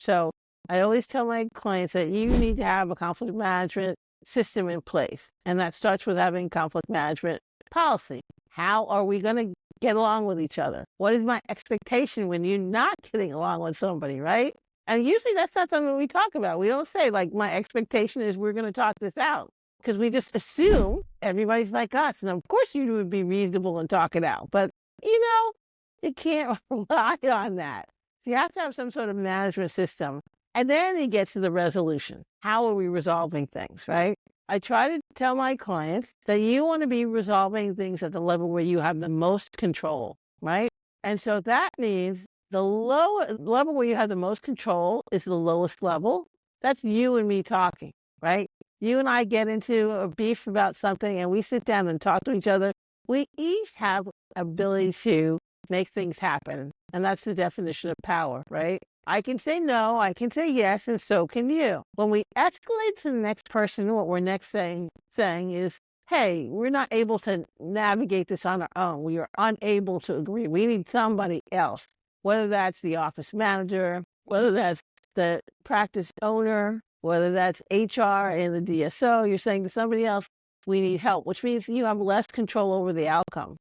So I always tell my clients that you need to have a conflict management system in place. And that starts with having conflict management policy. How are we going to get along with each other? What is my expectation when you're not getting along with somebody, right? And usually that's not something we talk about. We don't say, like, my expectation is we're going to talk this out because we just assume everybody's like us. And of course, you would be reasonable and talk it out. But, you can't rely on that. So you have to have some sort of management system. And then you get to the resolution. How are we resolving things, right? I try to tell my clients that you want to be resolving things at the level where you have the most control, right? And so that means the lower level where you have the most control is the lowest level. That's you and me talking, right? You and I get into a beef about something and we sit down and talk to each other. We each have ability to make things happen. And that's the definition of power, right? I can say no, I can say yes, and so can you. When we escalate to the next person, what we're next saying is, hey, we're not able to navigate this on our own. We are unable to agree. We need somebody else, whether that's the office manager, whether that's the practice owner, whether that's HR and the DSO. You're saying to somebody else, we need help, which means you have less control over the outcome,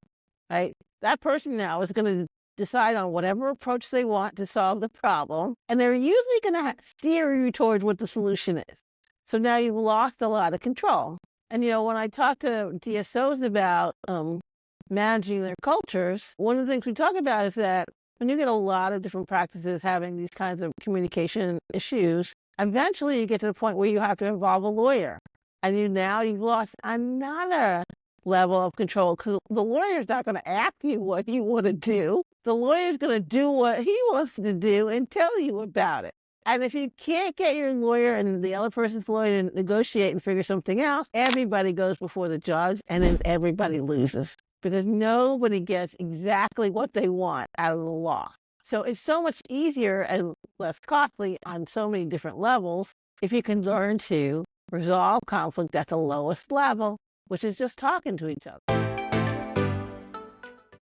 right? That person now is going to decide on whatever approach they want to solve the problem, and they're usually going to steer you towards what the solution is. So now you've lost a lot of control. And when I talk to DSOs about managing their cultures, one of the things we talk about is that when you get a lot of different practices having these kinds of communication issues, eventually you get to the point where you have to involve a lawyer. And you've lost another level of control because the lawyer's not going to ask you what you want to do. The lawyer's going to do what he wants to do and tell you about it. And if you can't get your lawyer and the other person's lawyer to negotiate and figure something out, everybody goes before the judge and then everybody loses because nobody gets exactly what they want out of the law. So it's so much easier and less costly on so many different levels if you can learn to resolve conflict at the lowest level, which is just talking to each other.